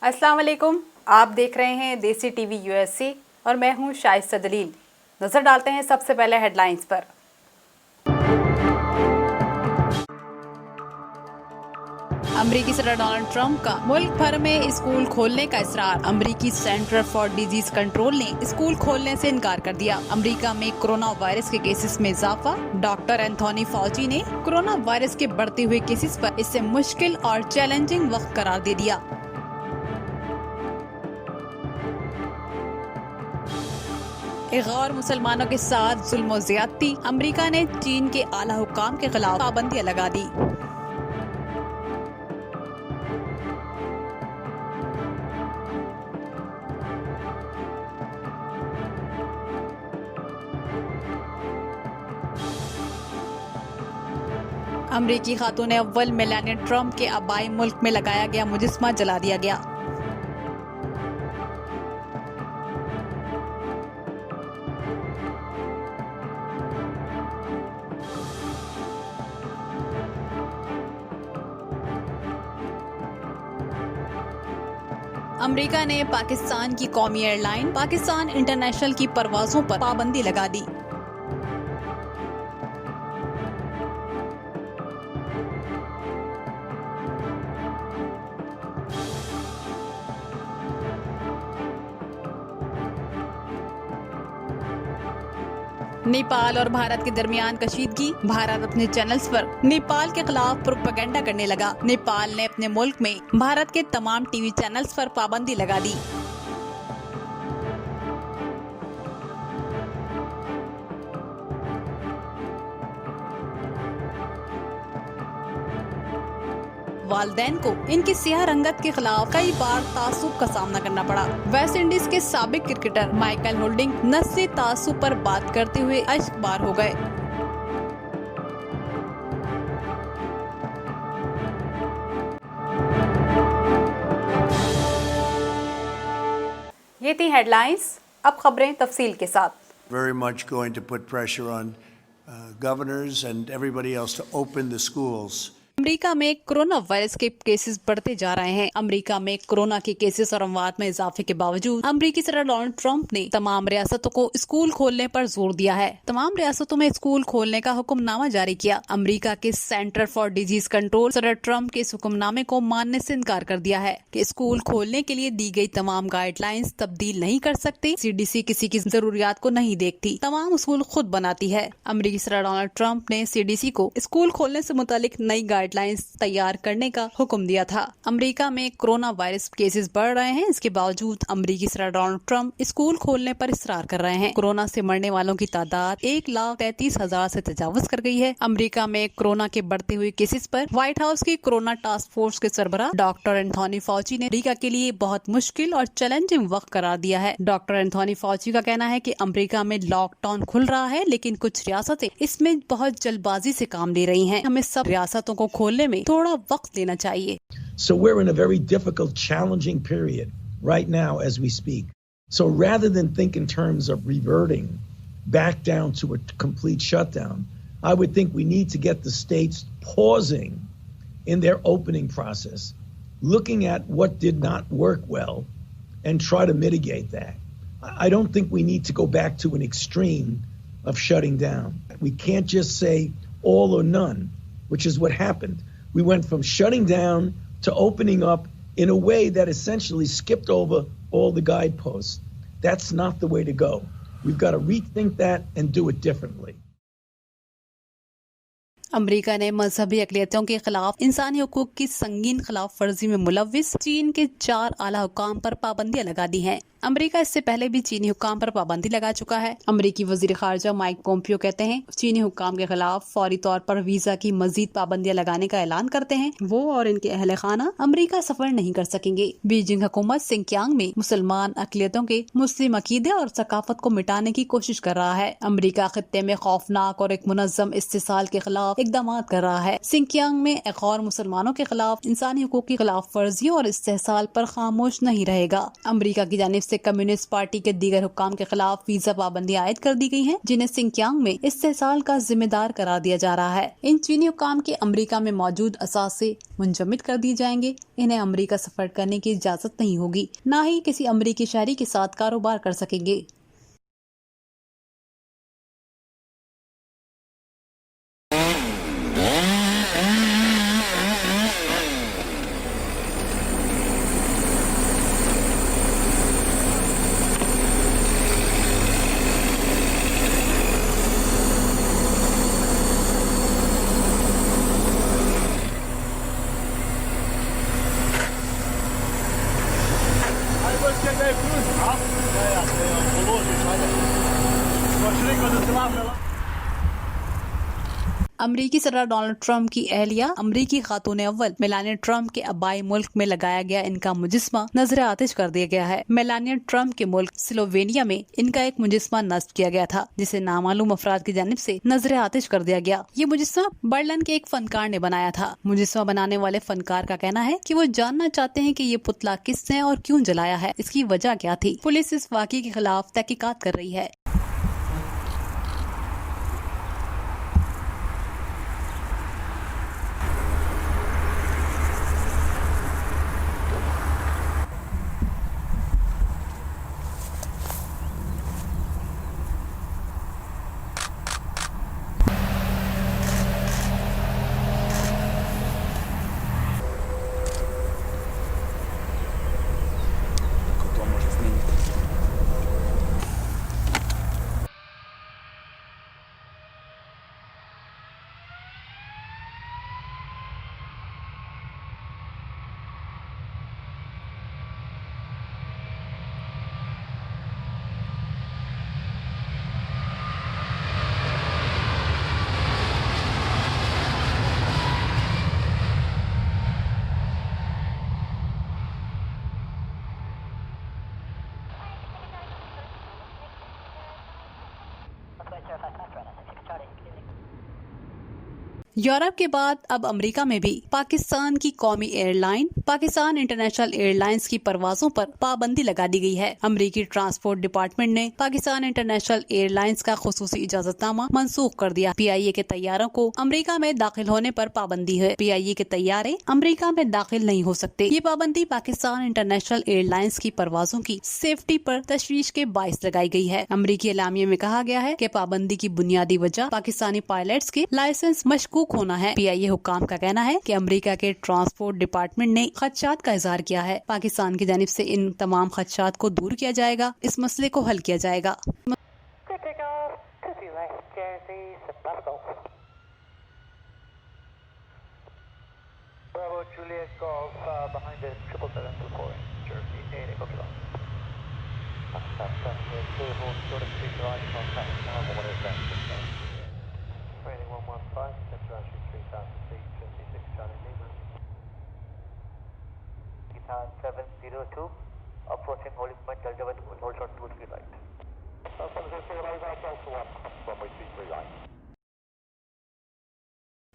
अस्सलाम वालेकुम। आप देख रहे हैं देसी टीवी यूएसए और मैं हूं शाइस्ता दलील। नजर डालते हैं सबसे पहले हेडलाइंस पर। अमरीकी सदर डोनाल्ड ट्रंप का मुल्क भर में स्कूल खोलने का इसरार। अमरीकी सेंटर फॉर डिजीज कंट्रोल ने स्कूल खोलने से इनकार कर दिया। अमरीका में कोरोना वायरस के केसेस में इजाफा। डॉक्टर एंथोनी फॉची ने कोरोना वायरस के बढ़ते हुए केसेस पर इसे मुश्किल और चैलेंजिंग वक्त करार दे दिया। गैर मुसलमानों के साथ जुल्म और ज्यादती। अमरीका ने चीन के आला हुकाम के खिलाफ पाबंदियां लगा दी। अमरीकी खातून अव्वल मेलानिया ट्रंप के आबाई मुल्क में लगाया गया मुजस्मा जला दिया गया। अमेरिका ने पाकिस्तान की कौमी एयरलाइन पाकिस्तान इंटरनेशनल की परवाजों पर पाबंदी लगा दी। नेपाल और भारत के दरमियान कशीदगी। भारत अपने चैनल्स पर नेपाल के खिलाफ प्रोपेगेंडा करने लगा। नेपाल ने अपने मुल्क में भारत के तमाम टीवी चैनल्स पर पाबंदी लगा दी। वालदैन को इनकी सियाह रंगत के खिलाफ कई बार तासुब का सामना करना पड़ा। वेस्ट इंडीज के साबिक क्रिकेटर माइकल होल्डिंग नस्ली तासुब पर बात करते हुए अश्कबार हो गए। ये थी हेडलाइंस। अब खबरें तफसील के साथ। Very much going to put pressure on governors and everybody else to open the schools. America में कोरोना वायरस के केसेस बढ़ते जा रहे हैं। अमेरिका में कोरोना के केसेस और अमवात में इजाफे के बावजूद अमेरिकी सदर डोनाल्ड ट्रंप ने तमाम रियासतों को स्कूल खोलने पर जोर दिया है। तमाम रियासतों में स्कूल खोलने का हुक्मनामा जारी किया। अमेरिका के सेंटर फॉर डिजीज कंट्रोल सदर ट्रंप के इस हुक्मनामे को मानने से इनकार कर दिया है कि स्कूल खोलने के लिए दी गई तमाम गाइडलाइंस तब्दील नहीं कर सकते। CDC किसी की जरूरियात को नहीं देखती, तमाम स्कूल खुद बनाती है। अमेरिकी सदर डोनाल्ड ट्रंप ने CDC को स्कूल खोलने से मुतालिक नई गाइडलाइंस तैयार करने का हुक्म दिया था। अमेरिका में कोरोना वायरस केसेस बढ़ रहे हैं। इसके बावजूद अमेरिकी सदर डोनाल्ड ट्रंप स्कूल खोलने पर इसरार कर रहे हैं। कोरोना से मरने वालों की तादाद 1,33,000 से तजावुज कर गई है। अमेरिका में कोरोना के बढ़ते हुए केसेस पर व्हाइट हाउस की कोरोना टास्क फोर्स के सरबराह डॉक्टर एंथोनी फॉची ने अमेरिका के लिए बहुत मुश्किल और चैलेंजिंग वक्त करार दिया है। डॉक्टर एंथोनी फॉची का कहना है कि अमेरिका में लॉकडाउन खुल रहा है, लेकिन कुछ रियासतें इसमें बहुत जल्दबाजी से काम ले रही हैं। हमें सब रियासतों को खोलने में थोड़ा वक्त लेना चाहिए। So we're in a very difficult, challenging period right now as we speak. So rather than think in terms of reverting back down to a complete shutdown, I would think we need to get the states pausing in their opening process, looking at what did not work well and try to mitigate that. I don't think we need to go back to an extreme of shutting down. We can't just say all or none, which is what happened. We went from shutting down to opening up in a way that essentially skipped over all the guideposts. That's not the way to go. We've got to rethink that and do it differently. America ने मजहबी अक़लियतों के खिलाफ इंसानी हुकूक की संगीन खिलाफ वर्जी में मुलव्विस चीन के 4 आला हुकाम पर पाबंदियां लगा दी हैं। अमेरिका इससे पहले भी चीनी हुकाम पर पाबंदी लगा चुका है। अमेरिकी वजीर खारजा माइक पोम्पियो कहते हैं चीनी हुकाम के खिलाफ फौरी तौर पर वीजा की मजीद पाबंदियां लगाने का ऐलान करते हैं। वो और इनके अहले खाना अमेरिका सफर नहीं कर सकेंगे। बीजिंग हुकूमत सिंकियांग में मुसलमान अक़लियतों के मुस्लिम अकीदे और सकाफत को मिटाने की कोशिश कर रहा है। अमेरिका खित्ते में खौफनाक और एक मुनज़्ज़म इस्तिसाल के खिलाफ इक़दाम कर रहा है। सिंकियांग में गैर मुसलमानों के खिलाफ इंसानी हुकूक की खिलाफ वर्जी और इस्तेहसाल पर खामोश नहीं रहेगा। अमेरिका की जानिब जिससे कम्युनिस्ट पार्टी के दीगर हुक्काम के खिलाफ वीजा पाबंदी आयद कर दी गई है, जिन्हें सिंकियांग में इस्तेहसाल का जिम्मेदार करार दिया जा रहा है। इन चीनी हुक्काम के अमरीका में मौजूद असासे मुंजमद कर दिए जाएंगे। इन्हें अमरीका सफर करने की इजाजत नहीं होगी, न ही किसी अमरीकी शहरी के साथ कारोबार कर सकेंगे। अमरीकी सदर डोनाल्ड ट्रंप की अहलिया अमरीकी खातून अव्वल मेलानिया ट्रंप के आबाई मुल्क में लगाया गया इनका मुजस्मा नजर आतिश कर दिया गया है। मेलानिया ट्रंप के मुल्क स्लोवेनिया में इनका एक मुजस्मा नस्ब किया गया था, जिसे नामालूम अफराद की जानिब से नजर आतिश कर दिया गया। ये मुजस्मा बर्लिन के एक फनकार ने बनाया था। मुजस्मा बनाने वाले फनकार का कहना है कि वो जानना चाहते हैं कि ये पुतला किसने और क्यों जलाया है, इसकी वजह क्या थी। पुलिस इस वाक़ये के खिलाफ तहकीकात कर रही है। यूरोप के बाद अब अमेरिका में भी पाकिस्तान की कौमी एयरलाइन पाकिस्तान इंटरनेशनल एयरलाइंस की परवाजों पर पाबंदी लगा दी गई है। अमेरिकी ट्रांसपोर्ट डिपार्टमेंट ने पाकिस्तान इंटरनेशनल एयरलाइंस का खुसूसी इजाजतनामा मंसूख कर दिया। PIA के तैयारों को अमेरिका में दाखिल होने पर पाबंदी है। PIA के तैयारे अमेरिका में दाखिल नहीं हो सकते। ये पाबंदी पाकिस्तान इंटरनेशनल एयरलाइंस की परवाजों की सेफ्टी पर तशवीश के बाइस लगाई गई है। अमेरिकी एलामिये में कहा गया है कि पाबंदी की बुनियादी वजह पाकिस्तानी पायलट्स के लाइसेंस मशकूक होना है। PIA हुक्काम का कहना है कि अमेरिका के ट्रांसपोर्ट डिपार्टमेंट ने खदशात का इजहार किया है। पाकिस्तान की जानिब से इन तमाम खदशात को दूर किया जाएगा। इस मसले को हल किया जाएगा। Nissan 702 approaching holding point Delta 1 hold short 23 right.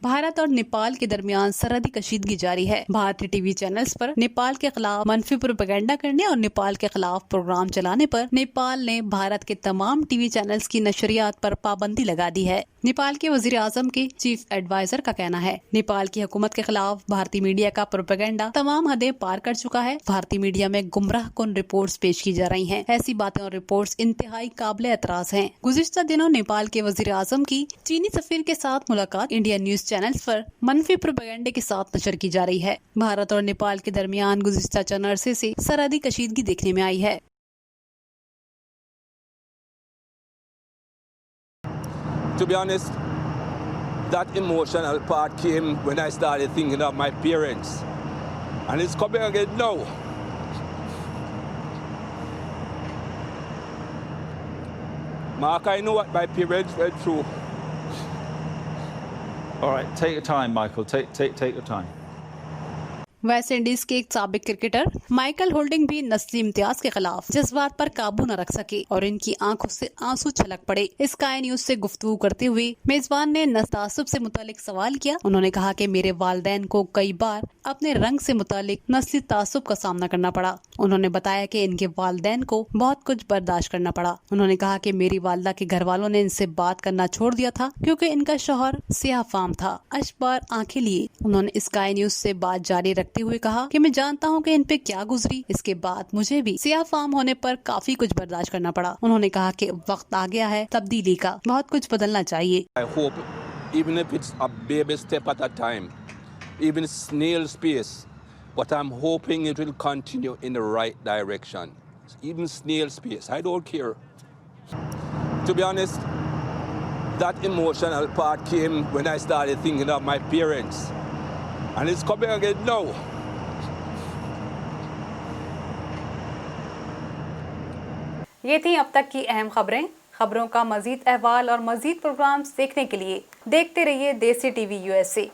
Bharat और नेपाल के दरमियान सरहदी कशीदगी जारी है। भारतीय टीवी चैनल्स पर नेपाल के खिलाफ मनफी प्रोपेगेंडा करने और नेपाल के खिलाफ प्रोग्राम चलाने पर नेपाल ने भारत के तमाम टीवी चैनल्स की नशरियात पर पाबंदी लगा दी है। नेपाल के वजीर आजम के चीफ एडवाइजर का कहना है, नेपाल की हुकूमत के खिलाफ भारतीय मीडिया का प्रोपेगेंडा तमाम हदें पार कर चुका है। भारतीय मीडिया में गुमराहकुन रिपोर्ट्स पेश की जा रही हैं। ऐसी बातें और रिपोर्ट्स इंतहाई काबिले एतराज हैं। गुज़िश्ता दिनों नेपाल के वजीर आजम की चीनी सफीर के साथ मुलाकात इंडिया न्यूज चैनल्स पर मनफी प्रोपेगेंडे के साथ नशर की जा रही है। भारत और नेपाल के दरमियान गुज़िश्ता चंद अरसे से सरहदी कशीदगी देखने में आई है। To be honest, that emotional part came when I started thinking of my parents. And it's coming again now. Mark, I know what my parents went through. All right, take your time, Michael. Take your time. West Indies के एक साबिक cricketer Michael holding भी नस्ली इम्तियाज के खिलाफ जज्बात पर काबू न रख सके और इनकी आंखों से आंसू छलक पड़े। स्काई न्यूज से गुफ्तगू करते हुए मेजबान ने नस्ल से मुतालिक सवाल किया। उन्होंने कहा कि मेरे वालिदैन को कई बार अपने रंग से मुतालिक नस्ली तासुब का सामना करना पड़ा उन्होंने बताया कि इनके वालिदैन को बहुत कुछ बर्दाश्त करना पड़ा। उन्होंने कहा कि मेरी वालिदा के घर वालों ने इनसे बात करना छोड़ दिया था क्योंकि इनका शौहर सियाह फाम था। अशबार आंखें लिए उन्होंने स्काई न्यूज से बात जारी रखते हुए कहा कि मैं जानता हूं कि इन पे क्या गुजरी। इसके बाद मुझे भी सियाह फाम होने पर काफी कुछ बर्दाश्त करना पड़ा। उन्होंने कहा कि वक्त आ गया है तब्दीली का, बहुत कुछ बदलना चाहिए। I hope, even if it's a baby step at a time, even snail's pace, but I'm hoping it will continue in the right direction. Even snail's pace, I don't care. To be honest, that emotional part came when I started thinking of my parents. And it's coming again now. ये थी अब तक की अहम खबरें। खबरों का मजीद अहवाल और मजीद प्रोग्राम्स देखने के लिए देखते रहिए देसी टीवी USA।